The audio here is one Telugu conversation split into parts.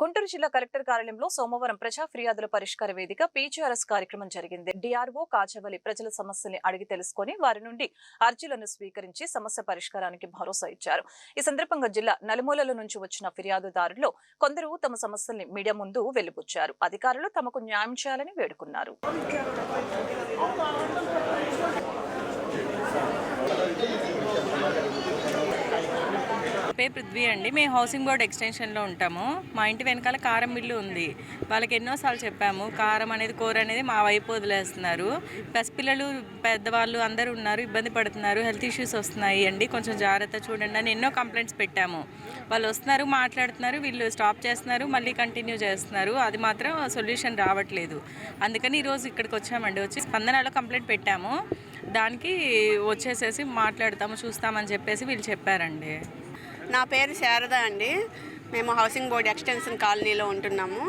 గుంటూరు జిల్లా కలెక్టర్ కార్యాలయంలో సోమవారం ప్రజా ఫిర్యాదుల పరిష్కార వేదిక పీజీఆర్ఎస్ కార్యక్రమం జరిగింది. డిఆర్ఓ కాచవలి ప్రజల సమస్యల్ని అడిగి తెలుసుకుని వారి నుండి అర్జీలను స్వీకరించి సమస్య పరిష్కారానికి భరోసా ఇచ్చారు. ఈ సందర్భంగా జిల్లా నలుమూలల నుంచి వచ్చిన ఫిర్యాదుదారుల్లో కొందరు తమ సమస్యల్ని మీడియా ముందు వెలిబుచ్చారు. అధికారులు తమకు న్యాయం చేయాలని వేడుకున్నారు. పేరు పృథ్వీ అండి. మేము హౌసింగ్ బోర్డ్ ఎక్స్టెన్షన్లో ఉంటాము. మా ఇంటి వెనకాల కారం మిల్లు ఉంది. వాళ్ళకి ఎన్నోసార్లు చెప్పాము, కారం అనేది కూర అనేది మా వైపు వదిలేస్తున్నారు. పసిపిల్లలు పెద్దవాళ్ళు అందరూ ఉన్నారు, ఇబ్బంది పడుతున్నారు, హెల్త్ ఇష్యూస్ వస్తున్నాయి అండి, కొంచెం జాగ్రత్త చూడండి అని ఎన్నో కంప్లైంట్స్ పెట్టాము. వాళ్ళు వస్తున్నారు, మాట్లాడుతున్నారు, వీళ్ళు స్టాప్ చేస్తున్నారు, మళ్ళీ కంటిన్యూ చేస్తున్నారు. అది మాత్రం సొల్యూషన్ రావట్లేదు. అందుకని ఈరోజు ఇక్కడికి వచ్చామండి. వచ్చి స్పందనలో కంప్లైంట్ పెట్టాము. దానికి వచ్చేసేసి మాట్లాడతాము, చూస్తామని చెప్పేసి వీళ్ళు చెప్పారండి. నా పేరు శారద అండి. మేము హౌసింగ్ బోర్డ్ ఎక్స్టెన్షన్ కాలనీలో ఉంటున్నాము.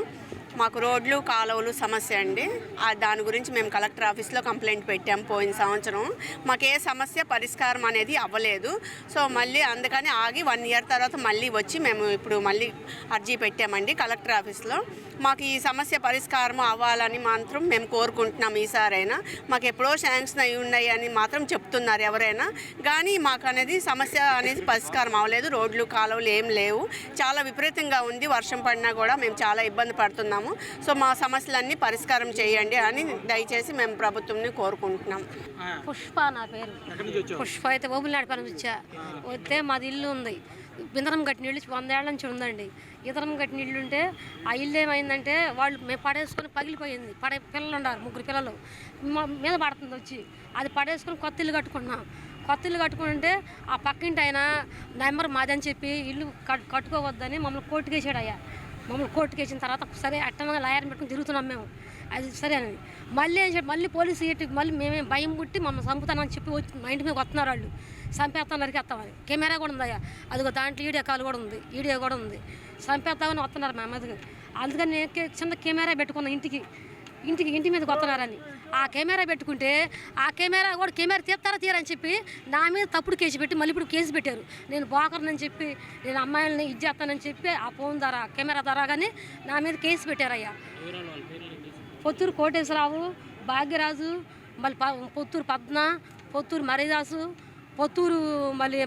మాకు రోడ్లు కాలువలు సమస్య అండి. దాని గురించి మేము కలెక్టర్ ఆఫీస్లో కంప్లైంట్ పెట్టాము పోయిన సంవత్సరం. మాకు ఏ సమస్య పరిష్కారం అనేది అవ్వలేదు. సో మళ్ళీ అందుకని ఆగి 1 ఇయర్ తర్వాత మళ్ళీ వచ్చి మేము ఇప్పుడు మళ్ళీ అర్జీ పెట్టామండి కలెక్టర్ ఆఫీస్లో. మాకు ఈ సమస్య పరిష్కారం అవ్వాలని మాత్రం మేము కోరుకుంటున్నాం. ఈసారైనా మాకు ఎప్పుడో శాంక్షన్ అయి ఉన్నాయి అని మాత్రం చెప్తున్నారు ఎవరైనా, కానీ మాకు అనేది సమస్య అనేది పరిష్కారం అవ్వలేదు. రోడ్లు కాలువలు ఏం లేవు, చాలా విపరీతంగా ఉంది. వర్షం పడినా కూడా మేము చాలా ఇబ్బంది పడుతున్నాము. సో మా సమస్యలన్నీ పరిష్కారం చేయండి అని దయచేసి మేము ప్రభుత్వంని కోరుకుంటున్నాం. పుష్ప నా పేరు. పుష్ప అయితే ఓబుల్నాడు పని వస్తే మాది ఇల్లు ఉంది. ఇంధనం కట్టిన ఇల్లు 100 ఏళ్ల నుంచి ఉందండి. ఇంధనం కట్టిన ఇల్లు ఉంటే ఆ ఇల్లు ఏమైందంటే వాళ్ళు మేము పడేసుకొని పగిలిపోయింది. పిల్లలు ఉన్నారు, 3 పిల్లలు మీద పడుతుంది వచ్చి. అది పడేసుకొని కొత్త ఇల్లు కట్టుకుంటున్నాం. కొత్త ఇల్లు కట్టుకుంటే ఆ పక్కింటి ఆయన నెంబర్ మాదని చెప్పి ఇల్లు కట్టుకోవద్దని మమ్మల్ని కోర్టుకు వేసాడు. మమ్మల్ని కోర్టుకు వేసిన తర్వాత సరే అట్టగా లాయర్ని పెట్టుకుని తిరుగుతున్నాం మేము. అది సరే అని మళ్ళీ ఏం చెప్పి మళ్ళీ పోలీసు ఇటుకు మళ్ళీ మేమే భయం పుట్టి మమ్మల్ని చంపుతానని చెప్పి వచ్చి మా ఇంటి మీద వస్తున్నారు. వాళ్ళు చంపేస్తాం, నరికేస్తామని. కెమెరా కూడా ఉందయ్యా, అదిగో దాంట్లో వీడియో కాల్ కూడా ఉంది, వీడియో కూడా ఉంది. చంపేస్తామని వస్తున్నారు మా మీదకి. అందుకని నేను చిన్న కెమెరా పెట్టుకున్నా ఇంటి మీదకి వస్తున్నారని. ఆ కెమెరా పెట్టుకుంటే ఆ కెమెరా తీస్తారా తీరని చెప్పి నా మీద తప్పుడు కేసు పెట్టి మళ్ళీ ఇప్పుడు కేసు పెట్టారు. నేను బోకర్నని చెప్పి నేను అమ్మాయిలని ఇది చేస్తానని చెప్పి ఆ ఫోన్ ద్వారా కెమెరా ద్వారా కానీ నా మీద కేసు పెట్టారయ్యా. పొత్తూరు కోటేశ్వరరావు, భాగ్యరాజు, మళ్ళీ పొత్తూరు పద్మ, పొత్తూరు మరిదాసు, పొత్తూరు మళ్ళీ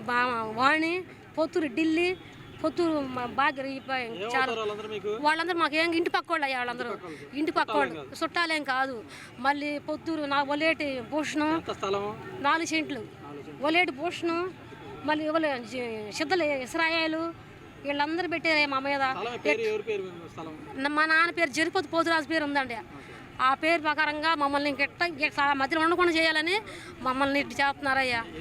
వాణి, పొత్తూరు ఢిల్లీ, పొత్తూరు భాగ్య. చాలా వాళ్ళందరూ మాకు ఏం ఇంటి పక్క వాళ్ళు అయ్యా. వాళ్ళందరూ ఇంటి పక్క వాళ్ళు, చుట్టాలేం కాదు. మళ్ళీ పొత్తూరు ఒలేటి భూషణం 4 సెంట్లు, ఒలేటి భూషణం, మళ్ళీ సిద్ధలు ఇస్రాయేలు, వీళ్ళందరూ పెట్టారు మా మీద. మా నాన్న పేరు జరిపోతు పోతురాజు పేరు ఉందండి. ఆ పేరు ప్రకారంగా మమ్మల్ని ఇంకెట్ట మధ్యలో ఉండకుండా చేయాలని మమ్మల్ని ఇటు చేస్తున్నారయ్యా.